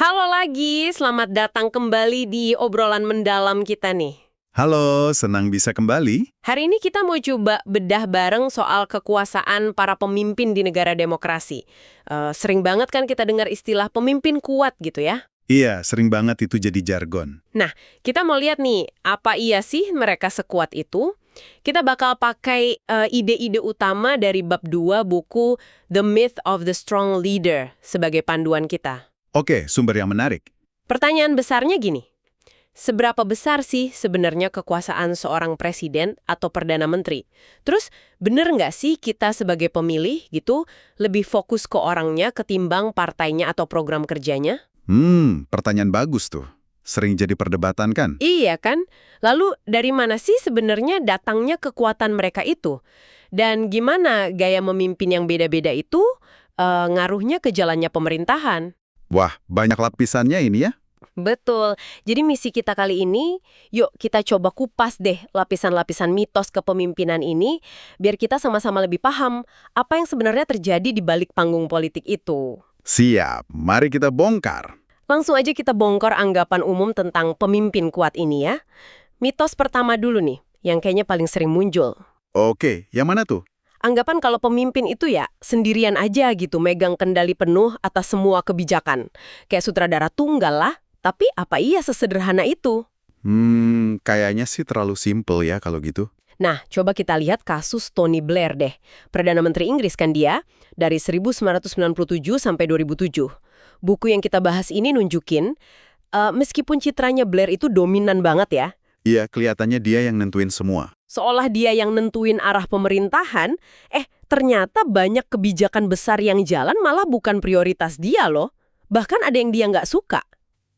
Halo lagi, selamat datang kembali di obrolan mendalam kita nih. Halo, senang bisa kembali. Hari ini kita mau coba bedah bareng soal kekuasaan para pemimpin di negara demokrasi. Sering banget kan kita dengar istilah pemimpin kuat gitu ya. Iya, sering banget itu jadi jargon. Nah, kita mau lihat nih, apa iya sih mereka sekuat itu? Kita bakal pakai ide-ide utama dari bab 2 buku The Myth of the Strong Leader sebagai panduan kita. Oke, sumber yang menarik. Pertanyaan besarnya gini, seberapa besar sih sebenarnya kekuasaan seorang presiden atau perdana menteri? Terus, bener nggak sih kita sebagai pemilih gitu lebih fokus ke orangnya ketimbang partainya atau program kerjanya? Pertanyaan bagus tuh. Sering jadi perdebatan kan? Iya kan? Lalu dari mana sih sebenarnya datangnya kekuatan mereka itu? Dan gimana gaya memimpin yang beda-beda itu ngaruhnya ke jalannya pemerintahan? Wah, banyak lapisannya ini ya. Betul. Jadi misi kita kali ini, yuk kita coba kupas deh lapisan-lapisan mitos kepemimpinan ini, biar kita sama-sama lebih paham apa yang sebenarnya terjadi di balik panggung politik itu. Siap, mari kita bongkar. Langsung aja kita bongkar anggapan umum tentang pemimpin kuat ini ya. Mitos pertama dulu nih, yang kayaknya paling sering muncul. Oke, yang mana tuh? Anggapan kalau pemimpin itu ya sendirian aja gitu, megang kendali penuh atas semua kebijakan. Kayak sutradara tunggal lah, tapi apa iya sesederhana itu? Kayaknya sih terlalu simple ya kalau gitu. Nah, coba kita lihat kasus Tony Blair deh. Perdana Menteri Inggris kan dia, dari 1997 sampai 2007. Buku yang kita bahas ini nunjukin, meskipun citranya Blair itu dominan banget ya, Iya, kelihatannya dia yang nentuin semua. seolah dia yang nentuin arah pemerintahan, ternyata banyak kebijakan besar yang jalan malah bukan prioritas dia loh. Bahkan ada yang dia nggak suka.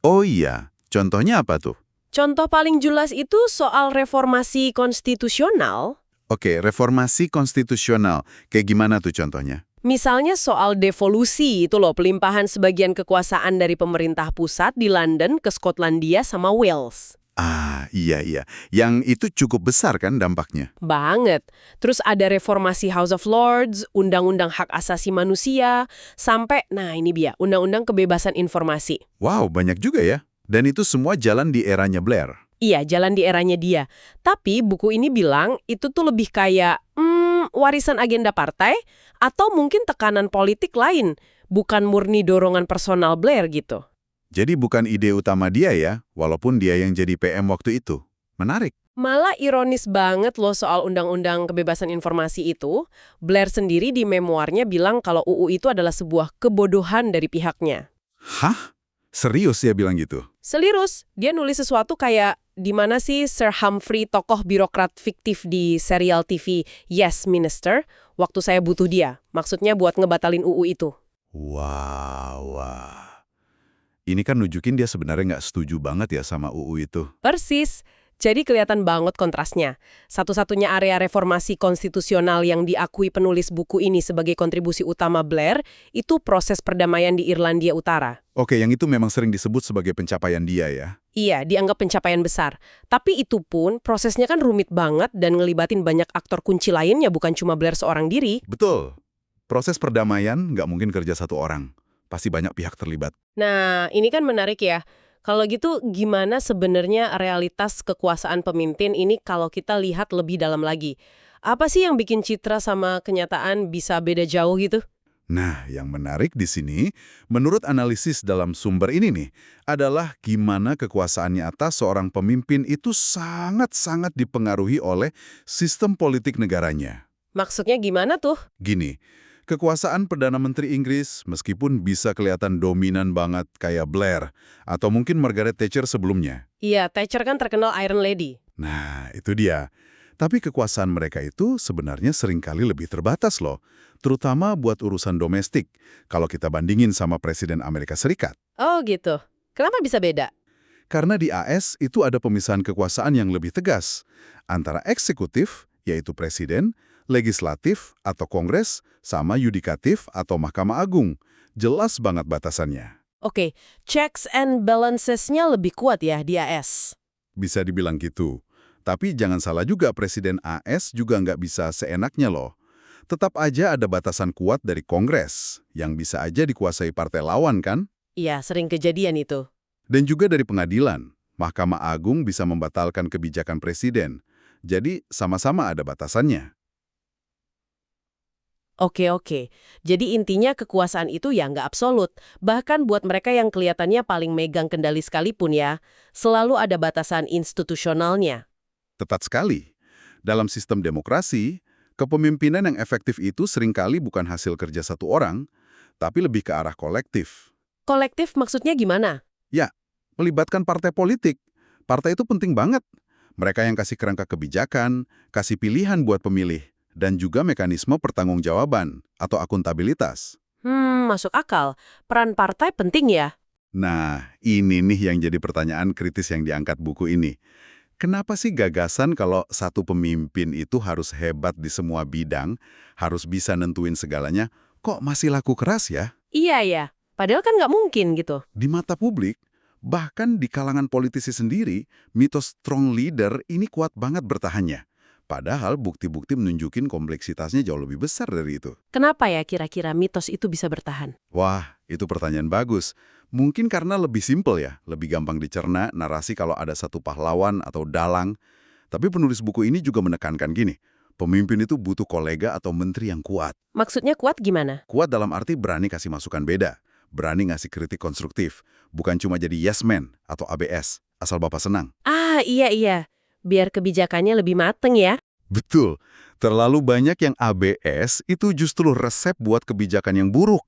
Oh iya, contohnya apa tuh? Contoh paling jelas itu soal reformasi konstitusional. Oke, reformasi konstitusional. Kayak gimana tuh contohnya? Misalnya soal devolusi itu loh, pelimpahan sebagian kekuasaan dari pemerintah pusat di London ke Skotlandia sama Wales. Ah, iya. Yang itu cukup besar kan dampaknya? Banget. Terus ada reformasi House of Lords, undang-undang hak asasi manusia, sampai, nah ini dia, undang-undang kebebasan informasi. Wow, banyak juga ya. Dan itu semua jalan di eranya Blair. Iya, jalan di eranya dia. Tapi buku ini bilang itu tuh lebih kayak warisan agenda partai atau mungkin tekanan politik lain, bukan murni dorongan personal Blair gitu. Jadi bukan ide utama dia ya, walaupun dia yang jadi PM waktu itu. Menarik. Malah ironis banget loh soal undang-undang kebebasan informasi itu. Blair sendiri di memoarnya bilang kalau UU itu adalah sebuah kebodohan dari pihaknya. Hah? Serius dia bilang gitu? Selirus, dia nulis sesuatu kayak, di mana sih Sir Humphrey, tokoh birokrat fiktif di serial TV Yes Minister, waktu saya butuh dia. Maksudnya buat ngebatalin UU itu. Wah. Ini kan nunjukin dia sebenarnya nggak setuju banget ya sama UU itu. Persis. Jadi kelihatan banget kontrasnya. Satu-satunya area reformasi konstitusional yang diakui penulis buku ini sebagai kontribusi utama Blair itu proses perdamaian di Irlandia Utara. Oke, yang itu memang sering disebut sebagai pencapaian dia ya. Iya, dianggap pencapaian besar. Tapi itu pun prosesnya kan rumit banget dan ngelibatin banyak aktor kunci lainnya, bukan cuma Blair seorang diri. Betul. Proses perdamaian nggak mungkin kerja satu orang. Pasti banyak pihak terlibat. Nah, ini kan menarik ya. Kalau gitu, gimana sebenarnya realitas kekuasaan pemimpin ini kalau kita lihat lebih dalam lagi? Apa sih yang bikin citra sama kenyataan bisa beda jauh gitu? Nah, yang menarik di sini, menurut analisis dalam sumber ini nih, adalah gimana kekuasaan nyata seorang pemimpin itu sangat-sangat dipengaruhi oleh sistem politik negaranya. Maksudnya gimana tuh? Gini, kekuasaan Perdana Menteri Inggris meskipun bisa kelihatan dominan banget kayak Blair atau mungkin Margaret Thatcher sebelumnya. Iya, Thatcher kan terkenal Iron Lady. Nah, itu dia. Tapi kekuasaan mereka itu sebenarnya seringkali lebih terbatas loh, terutama buat urusan domestik, kalau kita bandingin sama Presiden Amerika Serikat. Oh gitu. Kenapa bisa beda? Karena di AS itu ada pemisahan kekuasaan yang lebih tegas, antara eksekutif, yaitu presiden, legislatif atau kongres, sama yudikatif atau Mahkamah Agung. Jelas banget batasannya. Oke, checks and balances-nya lebih kuat ya di AS. Bisa dibilang gitu. Tapi jangan salah juga Presiden AS juga nggak bisa seenaknya loh. Tetap aja ada batasan kuat dari Kongres, yang bisa aja dikuasai partai lawan kan? Iya, sering kejadian itu. Dan juga dari pengadilan, Mahkamah Agung bisa membatalkan kebijakan presiden. Jadi sama-sama ada batasannya. Oke, oke. Jadi intinya kekuasaan itu ya nggak absolut. Bahkan buat mereka yang kelihatannya paling megang kendali sekalipun ya, selalu ada batasan institusionalnya. Tepat sekali. Dalam sistem demokrasi, kepemimpinan yang efektif itu seringkali bukan hasil kerja satu orang, tapi lebih ke arah kolektif. Kolektif maksudnya gimana? Ya, melibatkan partai politik. Partai itu penting banget. Mereka yang kasih kerangka kebijakan, kasih pilihan buat pemilih, dan juga mekanisme pertanggungjawaban atau akuntabilitas. Masuk akal. Peran partai penting ya? Nah, ini nih yang jadi pertanyaan kritis yang diangkat buku ini. Kenapa sih gagasan kalau satu pemimpin itu harus hebat di semua bidang, harus bisa nentuin segalanya, kok masih laku keras ya? Iya ya. Padahal kan nggak mungkin gitu. Di mata publik, bahkan di kalangan politisi sendiri, mitos strong leader ini kuat banget bertahannya. Padahal bukti-bukti menunjukin kompleksitasnya jauh lebih besar dari itu. Kenapa ya kira-kira mitos itu bisa bertahan? Wah, itu pertanyaan bagus. Mungkin karena lebih simpel ya, lebih gampang dicerna narasi kalau ada satu pahlawan atau dalang. Tapi penulis buku ini juga menekankan gini, pemimpin itu butuh kolega atau menteri yang kuat. Maksudnya kuat gimana? Kuat dalam arti berani kasih masukan beda, berani ngasih kritik konstruktif, bukan cuma jadi yes man atau ABS, asal Bapak senang. Ah, iya iya. Biar kebijakannya lebih mateng ya. Betul, terlalu banyak yang ABS itu justru resep buat kebijakan yang buruk.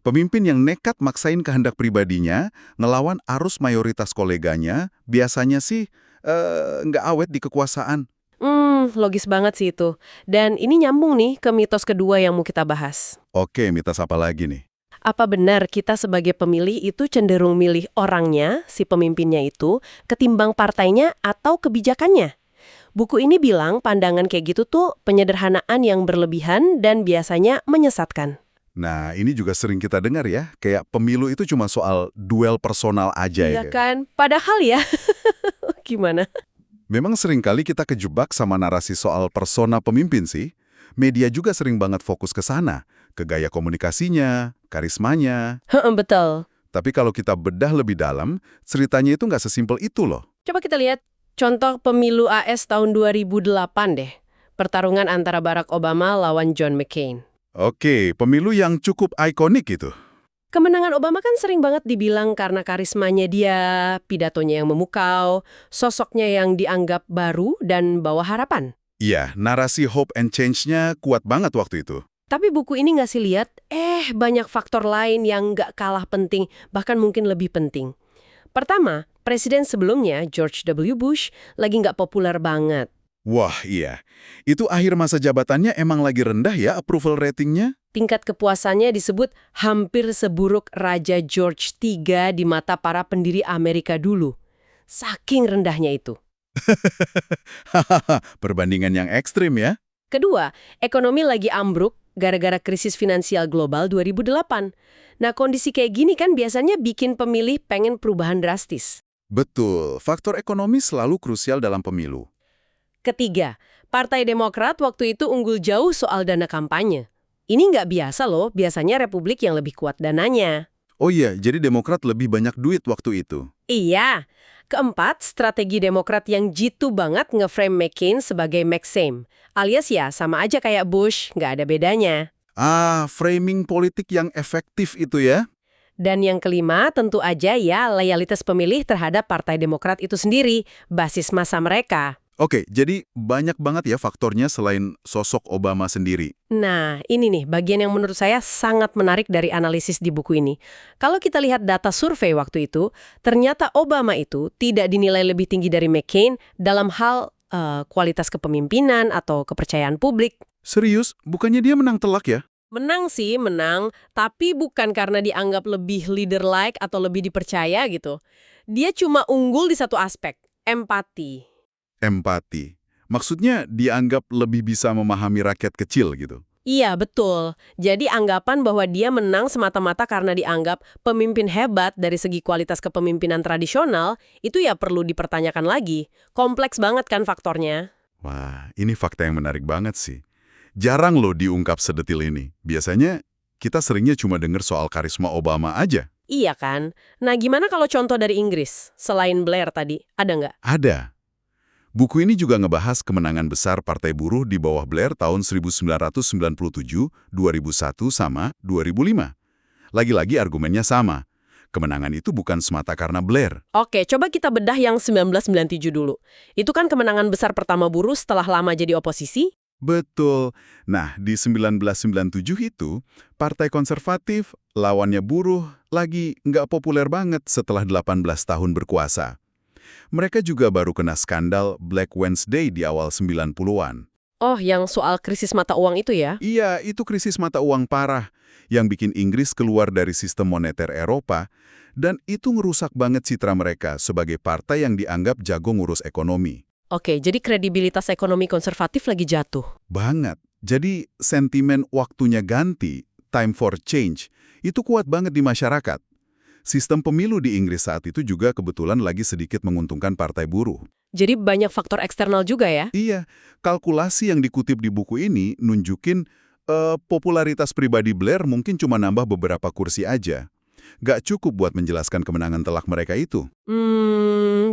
Pemimpin yang nekat maksain kehendak pribadinya, ngelawan arus mayoritas koleganya, biasanya sih nggak awet di kekuasaan. Logis banget sih itu. Dan ini nyambung nih ke mitos kedua yang mau kita bahas. Oke, mitos apa lagi nih? Apa benar kita sebagai pemilih itu cenderung milih orangnya, si pemimpinnya itu, ketimbang partainya atau kebijakannya? Buku ini bilang pandangan kayak gitu tuh penyederhanaan yang berlebihan dan biasanya menyesatkan. Nah, ini juga sering kita dengar ya, kayak pemilu itu cuma soal duel personal aja Iya ya. kan? Padahal ya, gimana? Memang seringkali kita kejebak sama narasi soal persona pemimpin sih. Media juga sering banget fokus ke sana, ke gaya komunikasinya, karismanya. Heeh, betul. Tapi kalau kita bedah lebih dalam, ceritanya itu nggak sesimpel itu loh. Coba kita lihat contoh pemilu AS tahun 2008 deh. Pertarungan antara Barack Obama lawan John McCain. Oke, pemilu yang cukup ikonik itu. Kemenangan Obama kan sering banget dibilang karena karismanya dia, pidatonya yang memukau, sosoknya yang dianggap baru dan bawa harapan. Iya, narasi hope and change-nya kuat banget waktu itu. Tapi buku ini ngasih lihat, banyak faktor lain yang nggak kalah penting, bahkan mungkin lebih penting. Pertama, presiden sebelumnya, George W. Bush, lagi nggak populer banget. Wah, iya. Itu akhir masa jabatannya emang lagi rendah ya approval ratingnya? Tingkat kepuasannya disebut hampir seburuk Raja George III di mata para pendiri Amerika dulu. Saking rendahnya itu. Hahaha, perbandingan yang ekstrim ya. Kedua, ekonomi lagi ambruk gara-gara krisis finansial global 2008. Nah, kondisi kayak gini kan biasanya bikin pemilih pengen perubahan drastis. Betul, faktor ekonomi selalu krusial dalam pemilu. Ketiga, Partai Demokrat waktu itu unggul jauh soal dana kampanye. Ini nggak biasa loh, biasanya Republik yang lebih kuat dananya. Oh iya, jadi Demokrat lebih banyak duit waktu itu. Iya. Keempat, strategi Demokrat yang jitu banget nge-frame McCain sebagai McSame. Alias ya sama aja kayak Bush, nggak ada bedanya. Ah, framing politik yang efektif itu ya. Dan yang kelima, tentu aja ya loyalitas pemilih terhadap Partai Demokrat itu sendiri, basis massa mereka. Oke, jadi banyak banget ya faktornya selain sosok Obama sendiri. Nah, ini nih bagian yang menurut saya sangat menarik dari analisis di buku ini. Kalau kita lihat data survei waktu itu, ternyata Obama itu tidak dinilai lebih tinggi dari McCain dalam hal kualitas kepemimpinan atau kepercayaan publik. Serius? Bukannya dia menang telak ya? Menang sih, menang, tapi bukan karena dianggap lebih leader-like atau lebih dipercaya gitu. Dia cuma unggul di satu aspek, empati. Empati. Maksudnya dianggap lebih bisa memahami rakyat kecil gitu. Iya, betul. Jadi anggapan bahwa dia menang semata-mata karena dianggap pemimpin hebat dari segi kualitas kepemimpinan tradisional, itu ya perlu dipertanyakan lagi. Kompleks banget kan faktornya. Wah, ini fakta yang menarik banget sih. Jarang loh diungkap sedetil ini. Biasanya kita seringnya cuma dengar soal karisma Obama aja. Iya kan? Nah, gimana kalau contoh dari Inggris? Selain Blair tadi, ada nggak? Ada. Buku ini juga ngebahas kemenangan besar Partai Buruh di bawah Blair tahun 1997, 2001, sama 2005. Lagi-lagi argumennya sama. Kemenangan itu bukan semata karena Blair. Oke, coba kita bedah yang 1997 dulu. Itu kan kemenangan besar pertama buruh setelah lama jadi oposisi? Betul. Nah, di 1997 itu, Partai Konservatif, lawannya buruh, lagi nggak populer banget setelah 18 tahun berkuasa. Mereka juga baru kena skandal Black Wednesday di awal 90-an. Oh, yang soal krisis mata uang itu ya? Iya, itu krisis mata uang parah yang bikin Inggris keluar dari sistem moneter Eropa, dan itu ngerusak banget citra mereka sebagai partai yang dianggap jago ngurus ekonomi. Oke, jadi kredibilitas ekonomi konservatif lagi jatuh. Banget. Jadi sentimen waktunya ganti, time for change, itu kuat banget di masyarakat. Sistem pemilu di Inggris saat itu juga kebetulan lagi sedikit menguntungkan partai buruh. Jadi banyak faktor eksternal juga ya? Iya, kalkulasi yang dikutip di buku ini nunjukin popularitas pribadi Blair mungkin cuma nambah beberapa kursi aja. Gak cukup buat menjelaskan kemenangan telak mereka itu.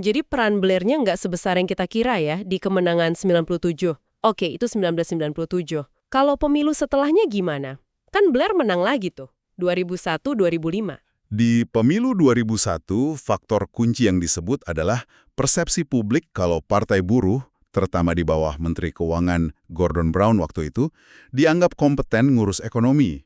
Jadi peran Blair-nya nggak sebesar yang kita kira ya di kemenangan 97. Oke, itu 1997. Kalau pemilu setelahnya gimana? Kan Blair menang lagi tuh, 2001-2005. Di pemilu 2001, faktor kunci yang disebut adalah persepsi publik kalau partai buruh, terutama di bawah Menteri Keuangan Gordon Brown waktu itu, dianggap kompeten ngurus ekonomi.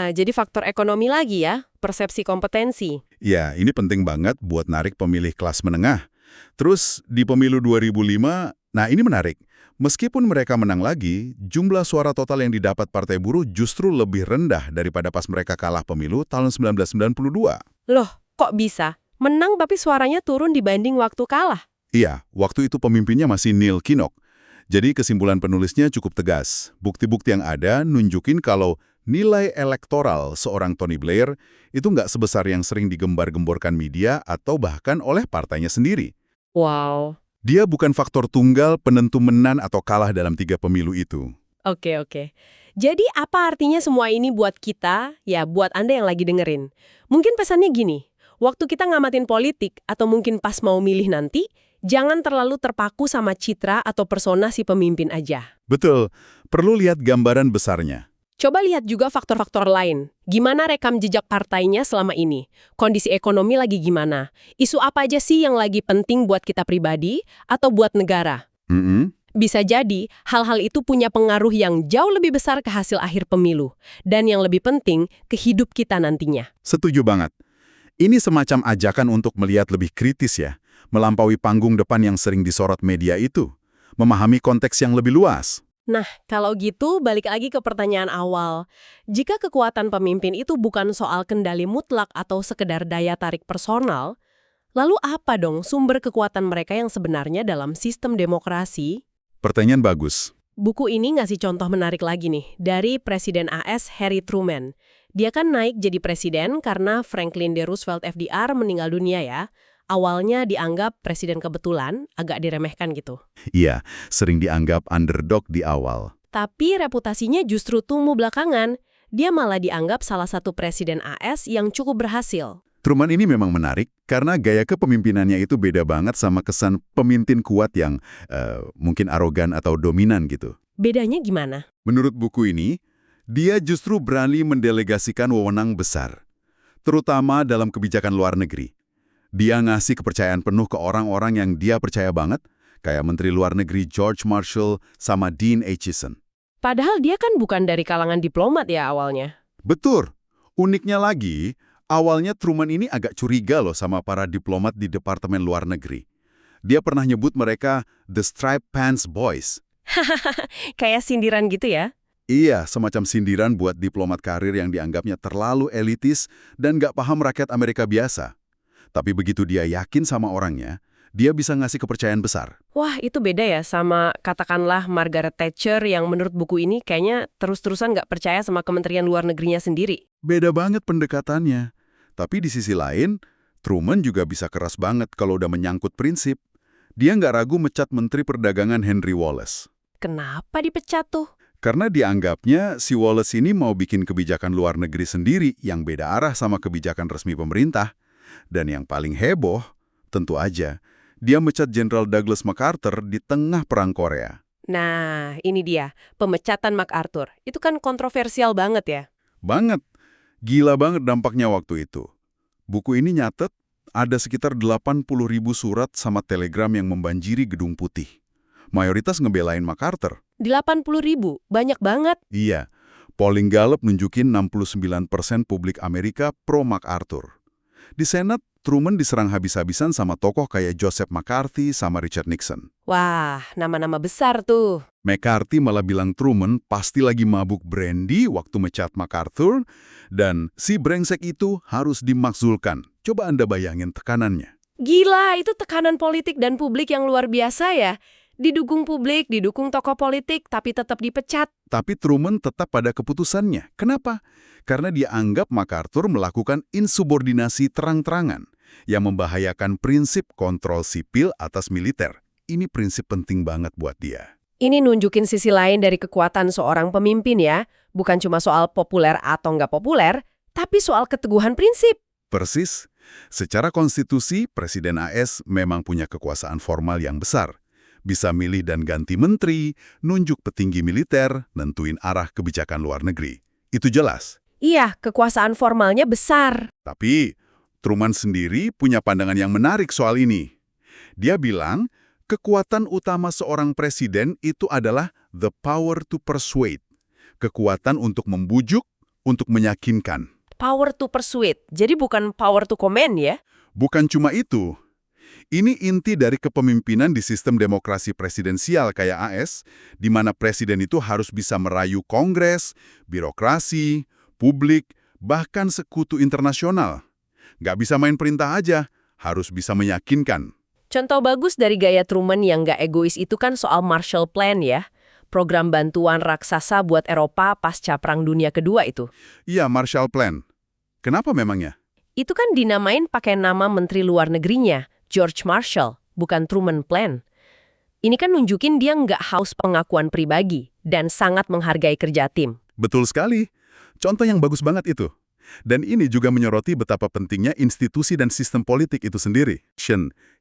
Jadi faktor ekonomi lagi ya, persepsi kompetensi. Ya, ini penting banget buat narik pemilih kelas menengah. Terus di pemilu 2005, nah ini menarik. Meskipun mereka menang lagi, jumlah suara total yang didapat Partai Buruh justru lebih rendah daripada pas mereka kalah pemilu tahun 1992. Loh, kok bisa? Menang tapi suaranya turun dibanding waktu kalah. Iya, waktu itu pemimpinnya masih Neil Kinnock. Jadi kesimpulan penulisnya cukup tegas. Bukti-bukti yang ada nunjukin kalau nilai elektoral seorang Tony Blair itu nggak sebesar yang sering digembar-gemborkan media atau bahkan oleh partainya sendiri. Wow. Dia bukan faktor tunggal penentu menang atau kalah dalam 3 pemilu itu. Oke. Jadi apa artinya semua ini buat kita, ya buat Anda yang lagi dengerin? Mungkin pesannya gini, waktu kita ngamatin politik atau mungkin pas mau milih nanti, jangan terlalu terpaku sama citra atau persona si pemimpin aja. Betul, perlu lihat gambaran besarnya. Coba lihat juga faktor-faktor lain. Gimana rekam jejak partainya selama ini? Kondisi ekonomi lagi gimana? Isu apa aja sih yang lagi penting buat kita pribadi atau buat negara? Bisa jadi, hal-hal itu punya pengaruh yang jauh lebih besar ke hasil akhir pemilu. Dan yang lebih penting, ke hidup kita nantinya. Setuju banget. Ini semacam ajakan untuk melihat lebih kritis ya, melampaui panggung depan yang sering disorot media itu. Memahami konteks yang lebih luas. Nah, kalau gitu balik lagi ke pertanyaan awal. Jika kekuatan pemimpin itu bukan soal kendali mutlak atau sekedar daya tarik personal, lalu apa dong sumber kekuatan mereka yang sebenarnya dalam sistem demokrasi? Pertanyaan bagus. Buku ini ngasih contoh menarik lagi nih, dari Presiden AS Harry Truman. Dia kan naik jadi presiden karena Franklin D. Roosevelt FDR meninggal dunia ya. Awalnya dianggap presiden kebetulan, agak diremehkan gitu. Iya, sering dianggap underdog di awal. Tapi reputasinya justru tumbuh belakangan. Dia malah dianggap salah satu presiden AS yang cukup berhasil. Truman ini memang menarik karena gaya kepemimpinannya itu beda banget sama kesan pemimpin kuat yang mungkin arogan atau dominan gitu. Bedanya gimana? Menurut buku ini, dia justru berani mendelegasikan wewenang besar, terutama dalam kebijakan luar negeri. Dia ngasih kepercayaan penuh ke orang-orang yang dia percaya banget, kayak Menteri Luar Negeri George Marshall sama Dean Acheson. Padahal dia kan bukan dari kalangan diplomat ya awalnya. Betul. Uniknya lagi, awalnya Truman ini agak curiga loh sama para diplomat di Departemen Luar Negeri. Dia pernah nyebut mereka The Striped Pants Boys. Kayak sindiran gitu ya? Iya, semacam sindiran buat diplomat karir yang dianggapnya terlalu elitis dan nggak paham rakyat Amerika biasa. Tapi begitu dia yakin sama orangnya, dia bisa ngasih kepercayaan besar. Wah, itu beda ya sama katakanlah Margaret Thatcher yang menurut buku ini kayaknya terus-terusan nggak percaya sama Kementerian Luar Negerinya sendiri. Beda banget pendekatannya. Tapi di sisi lain, Truman juga bisa keras banget kalau udah menyangkut prinsip. Dia nggak ragu mecat Menteri Perdagangan Henry Wallace. Kenapa dipecat tuh? Karena dianggapnya si Wallace ini mau bikin kebijakan luar negeri sendiri yang beda arah sama kebijakan resmi pemerintah. Dan yang paling heboh, tentu aja, dia mecat Jenderal Douglas MacArthur di tengah Perang Korea. Nah, ini dia, pemecatan MacArthur. Itu kan kontroversial banget ya. Banget. Gila banget dampaknya waktu itu. Buku ini nyatet ada sekitar 80.000 surat sama telegram yang membanjiri Gedung Putih. Mayoritas ngebelain MacArthur. 80.000, banyak banget. Iya, polling Gallup nunjukin 69% publik Amerika pro MacArthur. Di Senat, Truman diserang habis-habisan sama tokoh kayak Joseph McCarthy sama Richard Nixon. Wah, nama-nama besar tuh. McCarthy malah bilang Truman pasti lagi mabuk brandy waktu mecat MacArthur, dan si brengsek itu harus dimakzulkan. Coba Anda bayangin tekanannya. Gila, itu tekanan politik dan publik yang luar biasa ya. Didukung publik, didukung tokoh politik, tapi tetap dipecat. Tapi Truman tetap pada keputusannya. Kenapa? Karena dia anggap MacArthur melakukan insubordinasi terang-terangan yang membahayakan prinsip kontrol sipil atas militer. Ini prinsip penting banget buat dia. Ini nunjukin sisi lain dari kekuatan seorang pemimpin ya. Bukan cuma soal populer atau nggak populer, tapi soal keteguhan prinsip. Persis. Secara konstitusi, Presiden AS memang punya kekuasaan formal yang besar. Bisa milih dan ganti menteri, nunjuk petinggi militer, nentuin arah kebijakan luar negeri. Itu jelas. Iya, kekuasaan formalnya besar. Tapi, Truman sendiri punya pandangan yang menarik soal ini. Dia bilang, kekuatan utama seorang presiden itu adalah the power to persuade. Kekuatan untuk membujuk, untuk meyakinkan. Power to persuade, jadi bukan power to command ya? Bukan cuma itu. Ini inti dari kepemimpinan di sistem demokrasi presidensial kayak AS, di mana presiden itu harus bisa merayu Kongres, birokrasi, publik, bahkan sekutu internasional. Nggak bisa main perintah aja, harus bisa meyakinkan. Contoh bagus dari gaya Truman yang nggak egois itu kan soal Marshall Plan ya. Program bantuan raksasa buat Eropa pasca Perang Dunia Kedua itu. Iya, Marshall Plan. Kenapa memangnya? Itu kan dinamain pakai nama Menteri Luar Negerinya, George Marshall, bukan Truman Plan. Ini kan nunjukin dia nggak haus pengakuan pribadi dan sangat menghargai kerja tim. Betul sekali. Contoh yang bagus banget itu. Dan ini juga menyoroti betapa pentingnya institusi dan sistem politik itu sendiri.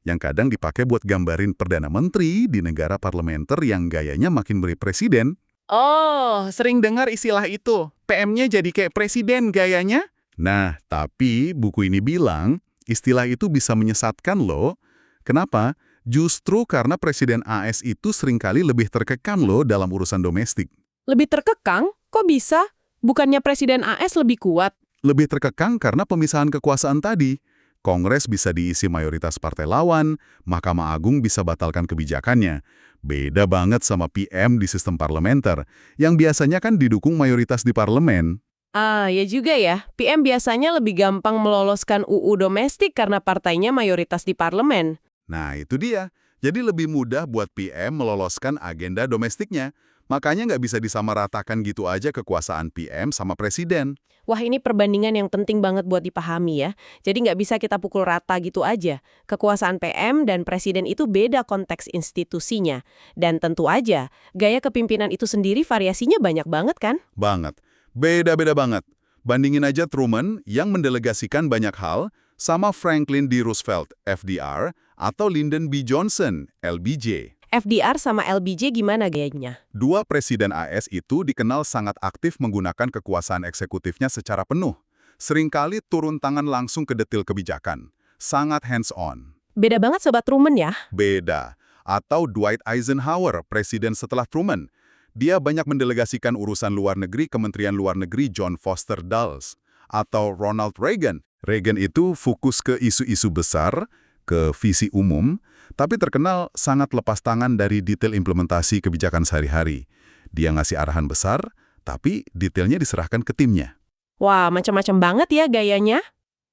Yang kadang dipakai buat gambarin Perdana Menteri di negara parlementer yang gayanya makin mirip presiden. Oh, sering dengar istilah itu. PM-nya jadi kayak presiden gayanya? Nah, tapi buku ini bilang, istilah itu bisa menyesatkan loh. Kenapa? Justru karena Presiden AS itu seringkali lebih terkekang loh dalam urusan domestik. Lebih terkekang? Kok bisa? Bukannya Presiden AS lebih kuat? Lebih terkekang karena pemisahan kekuasaan tadi. Kongres bisa diisi mayoritas partai lawan, Mahkamah Agung bisa batalkan kebijakannya. Beda banget sama PM di sistem parlementer, yang biasanya kan didukung mayoritas di parlemen. Ah, ya juga ya. PM biasanya lebih gampang meloloskan UU domestik karena partainya mayoritas di parlemen. Nah, itu dia. Jadi lebih mudah buat PM meloloskan agenda domestiknya. Makanya nggak bisa disamaratakan gitu aja kekuasaan PM sama presiden. Wah, ini perbandingan yang penting banget buat dipahami ya. Jadi nggak bisa kita pukul rata gitu aja. Kekuasaan PM dan presiden itu beda konteks institusinya. Dan tentu aja, gaya kepimpinan itu sendiri variasinya banyak banget kan? Banget. Beda-beda banget. Bandingin aja Truman yang mendelegasikan banyak hal sama Franklin D. Roosevelt, FDR, atau Lyndon B. Johnson, LBJ. FDR sama LBJ gimana gayanya? Dua presiden AS itu dikenal sangat aktif menggunakan kekuasaan eksekutifnya secara penuh. Seringkali turun tangan langsung ke detil kebijakan. Sangat hands-on. Beda banget Sobat Truman ya? Beda. Atau Dwight Eisenhower, presiden setelah Truman. Dia banyak mendelegasikan urusan luar negeri Kementerian Luar Negeri John Foster Dulles. Atau Ronald Reagan. Reagan itu fokus ke isu-isu besar, ke visi umum, tapi terkenal sangat lepas tangan dari detail implementasi kebijakan sehari-hari. Dia ngasih arahan besar, tapi detailnya diserahkan ke timnya. Wah, macam-macam banget ya gayanya.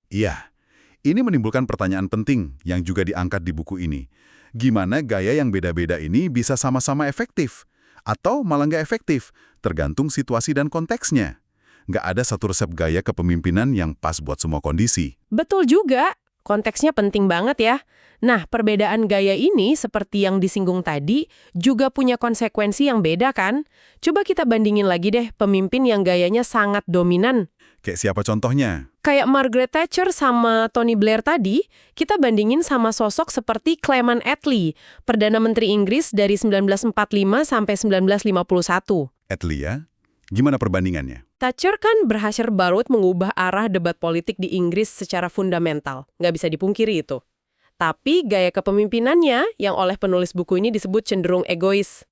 Iya, ini menimbulkan pertanyaan penting yang juga diangkat di buku ini. Gimana gaya yang beda-beda ini bisa sama-sama efektif? Atau malah nggak efektif, tergantung situasi dan konteksnya. Nggak ada satu resep gaya kepemimpinan yang pas buat semua kondisi. Betul juga. Konteksnya penting banget ya. Nah, perbedaan gaya ini seperti yang disinggung tadi juga punya konsekuensi yang beda kan? Coba kita bandingin lagi deh pemimpin yang gayanya sangat dominan. Kayak siapa contohnya? Kayak Margaret Thatcher sama Tony Blair tadi, kita bandingin sama sosok seperti Clement Attlee, Perdana Menteri Inggris dari 1945 sampai 1951. Attlee ya? Gimana perbandingannya? Thatcher kan berhasil baut mengubah arah debat politik di Inggris secara fundamental. Nggak bisa dipungkiri itu. Tapi gaya kepemimpinannya yang oleh penulis buku ini disebut cenderung egois.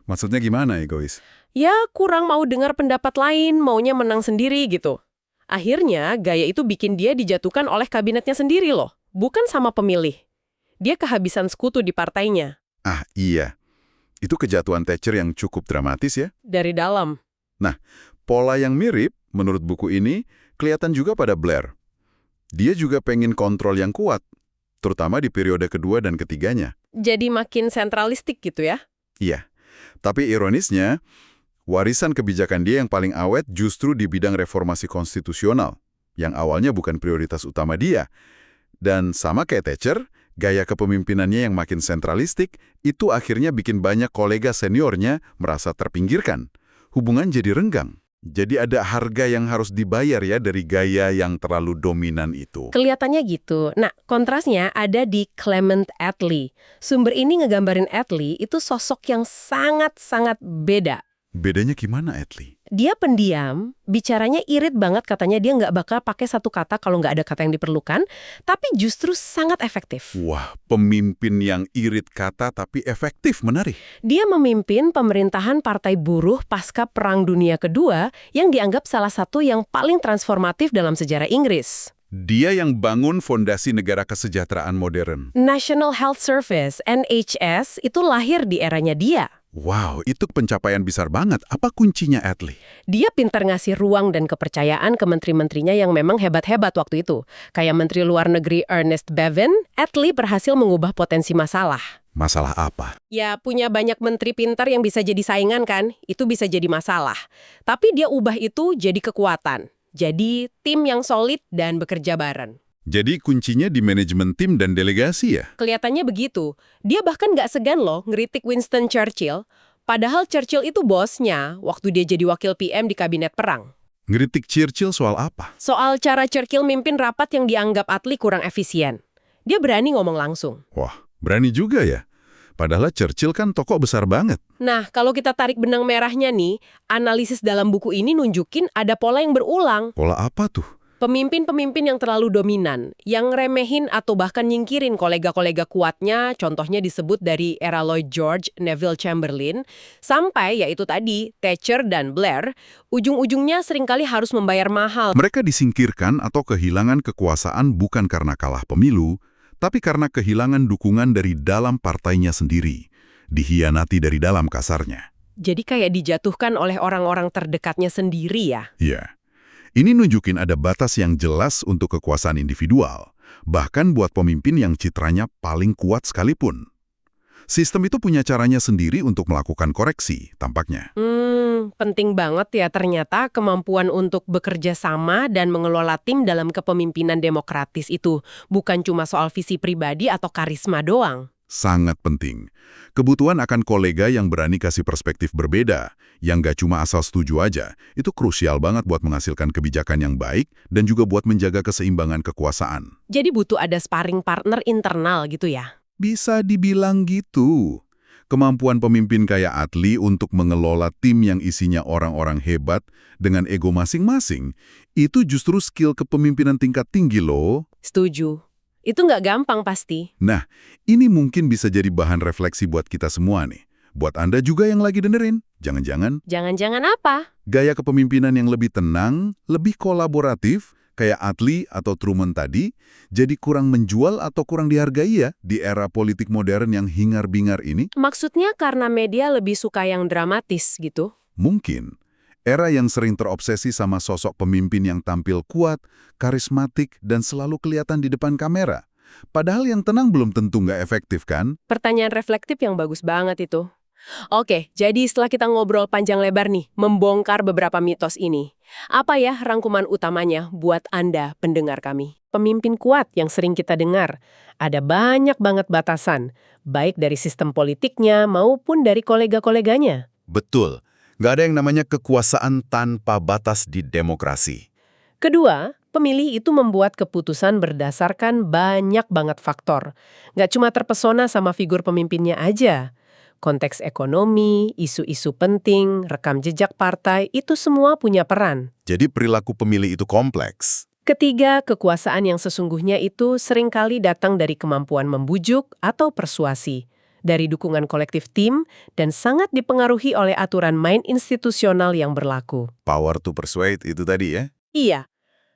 Maksudnya gimana egois? Ya, kurang mau dengar pendapat lain, maunya menang sendiri gitu. Akhirnya, gaya itu bikin dia dijatuhkan oleh kabinetnya sendiri loh, bukan sama pemilih. Dia kehabisan sekutu di partainya. Ah iya, itu kejatuhan Thatcher yang cukup dramatis ya. Dari dalam. Nah, pola yang mirip, menurut buku ini, kelihatan juga pada Blair. Dia juga pengen kontrol yang kuat, terutama di periode kedua dan ketiganya. Jadi makin sentralistik gitu ya? Iya, tapi ironisnya, warisan kebijakan dia yang paling awet justru di bidang reformasi konstitusional, yang awalnya bukan prioritas utama dia. Dan sama kayak Thatcher, gaya kepemimpinannya yang makin sentralistik, itu akhirnya bikin banyak kolega seniornya merasa terpinggirkan. Hubungan jadi renggang. Jadi ada harga yang harus dibayar ya dari gaya yang terlalu dominan itu. Kelihatannya gitu. Nah, kontrasnya ada di Clement Attlee. Sumber ini ngegambarin Attlee itu sosok yang sangat-sangat beda. Bedanya gimana, Attlee? Dia pendiam, bicaranya irit banget, katanya dia nggak bakal pakai satu kata kalau nggak ada kata yang diperlukan, tapi justru sangat efektif. Wah, pemimpin yang irit kata tapi efektif, menarik. Dia memimpin pemerintahan Partai Buruh pasca Perang Dunia Kedua yang dianggap salah satu yang paling transformatif dalam sejarah Inggris. Dia yang bangun fondasi negara kesejahteraan modern. National Health Service, NHS, itu lahir di eranya dia. Wow, itu pencapaian besar banget. Apa kuncinya, Attlee? Dia pintar ngasih ruang dan kepercayaan ke menteri-menterinya yang memang hebat-hebat waktu itu. Kayak Menteri Luar Negeri Ernest Bevin, Attlee berhasil mengubah potensi masalah. Masalah apa? Ya, punya banyak menteri pintar yang bisa jadi saingan kan, itu bisa jadi masalah. Tapi dia ubah itu jadi kekuatan. Jadi tim yang solid dan bekerja bareng. Jadi kuncinya di manajemen tim dan delegasi ya? Kelihatannya begitu. Dia bahkan nggak segan loh ngeritik Winston Churchill. Padahal Churchill itu bosnya waktu dia jadi wakil PM di kabinet perang. Ngeritik Churchill soal apa? Soal cara Churchill mimpin rapat yang dianggap Attlee kurang efisien. Dia berani ngomong langsung. Wah, berani juga ya. Padahal Churchill kan tokoh besar banget. Nah, kalau kita tarik benang merahnya nih, analisis dalam buku ini nunjukin ada pola yang berulang. Pola apa tuh? Pemimpin-pemimpin yang terlalu dominan, yang remehin atau bahkan nyingkirin kolega-kolega kuatnya, contohnya disebut dari era Lloyd George, Neville Chamberlain, sampai yaitu tadi Thatcher dan Blair, ujung-ujungnya seringkali harus membayar mahal. Mereka disingkirkan atau kehilangan kekuasaan bukan karena kalah pemilu, tapi karena kehilangan dukungan dari dalam partainya sendiri. Dihianati dari dalam kasarnya. Jadi kayak dijatuhkan oleh orang-orang terdekatnya sendiri ya? Iya. Ini nunjukin ada batas yang jelas untuk kekuasaan individual, bahkan buat pemimpin yang citranya paling kuat sekalipun. Sistem itu punya caranya sendiri untuk melakukan koreksi, tampaknya. Penting banget ya ternyata kemampuan untuk bekerja sama dan mengelola tim dalam kepemimpinan demokratis itu. Bukan cuma soal visi pribadi atau karisma doang. Sangat penting. Kebutuhan akan kolega yang berani kasih perspektif berbeda, yang gak cuma asal setuju aja, itu krusial banget buat menghasilkan kebijakan yang baik dan juga buat menjaga keseimbangan kekuasaan. Jadi butuh ada sparring partner internal gitu ya? Bisa dibilang gitu. Kemampuan pemimpin kayak Attlee untuk mengelola tim yang isinya orang-orang hebat dengan ego masing-masing, itu justru skill kepemimpinan tingkat tinggi loh. Setuju. Itu nggak gampang pasti. Nah, ini mungkin bisa jadi bahan refleksi buat kita semua nih. Buat Anda juga yang lagi dengerin, jangan-jangan Jangan-jangan apa? gaya kepemimpinan yang lebih tenang, lebih kolaboratif, kayak Attlee atau Truman tadi, jadi kurang menjual atau kurang dihargai ya di era politik modern yang hingar-bingar ini? Maksudnya karena media lebih suka yang dramatis gitu? Mungkin. Era yang sering terobsesi sama sosok pemimpin yang tampil kuat, karismatik, dan selalu kelihatan di depan kamera. Padahal yang tenang belum tentu nggak efektif kan? Pertanyaan reflektif yang bagus banget itu. Oke, jadi setelah kita ngobrol panjang lebar nih, membongkar beberapa mitos ini. Apa ya rangkuman utamanya buat Anda pendengar kami? pemimpin kuat yang sering kita dengar. Ada banyak banget batasan, baik dari sistem politiknya maupun dari kolega-koleganya. Betul. Nggak ada yang namanya kekuasaan tanpa batas di demokrasi. Kedua, pemilih itu membuat keputusan berdasarkan banyak banget faktor. Nggak cuma terpesona sama figur pemimpinnya aja. Konteks ekonomi, isu-isu penting, rekam jejak partai, itu semua punya peran. Jadi perilaku pemilih itu kompleks. Ketiga, kekuasaan yang sesungguhnya itu seringkali datang dari kemampuan membujuk atau persuasi, dari dukungan kolektif tim, dan sangat dipengaruhi oleh aturan main institusional yang berlaku. Power to persuade itu tadi ya. Iya.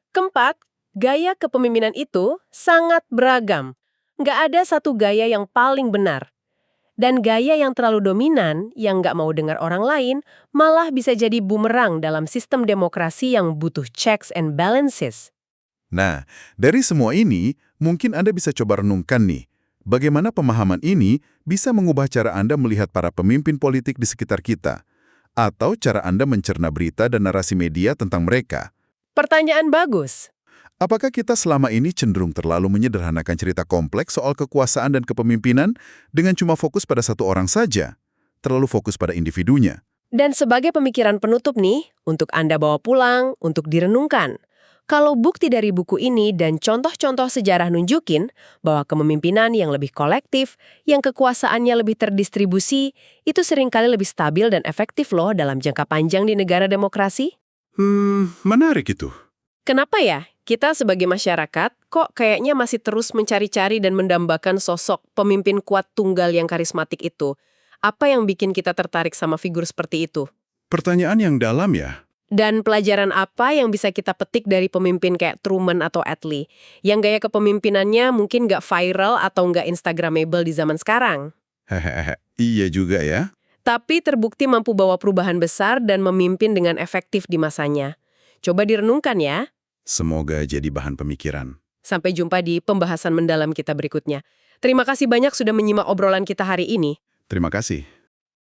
Keempat, gaya kepemimpinan itu sangat beragam. Nggak ada satu gaya yang paling benar. Dan gaya yang terlalu dominan, yang nggak mau dengar orang lain, malah bisa jadi bumerang dalam sistem demokrasi yang butuh checks and balances. Nah, dari semua ini, mungkin Anda bisa coba renungkan nih, bagaimana pemahaman ini bisa mengubah cara Anda melihat para pemimpin politik di sekitar kita, atau cara Anda mencerna berita dan narasi media tentang mereka. Pertanyaan bagus. Apakah kita selama ini cenderung terlalu menyederhanakan cerita kompleks soal kekuasaan dan kepemimpinan dengan cuma fokus pada satu orang saja? Terlalu fokus pada individunya. Dan sebagai pemikiran penutup nih, untuk Anda bawa pulang, untuk direnungkan. Kalau bukti dari buku ini dan contoh-contoh sejarah nunjukin bahwa kepemimpinan yang lebih kolektif, yang kekuasaannya lebih terdistribusi, itu seringkali lebih stabil dan efektif loh dalam jangka panjang di negara demokrasi. Menarik itu. Kenapa ya? Kita sebagai masyarakat kok kayaknya masih terus mencari-cari dan mendambakan sosok pemimpin kuat tunggal yang karismatik itu. Apa yang bikin kita tertarik sama figur seperti itu? Pertanyaan yang dalam ya. Dan pelajaran apa yang bisa kita petik dari pemimpin kayak Truman atau Attlee? Yang gaya kepemimpinannya mungkin nggak viral atau nggak instagramable di zaman sekarang. Hehehe, iya juga ya. Tapi terbukti mampu bawa perubahan besar dan memimpin dengan efektif di masanya. Coba direnungkan ya. Semoga jadi bahan pemikiran. Sampai jumpa di pembahasan mendalam kita berikutnya. Terima kasih banyak sudah menyimak obrolan kita hari ini. Terima kasih.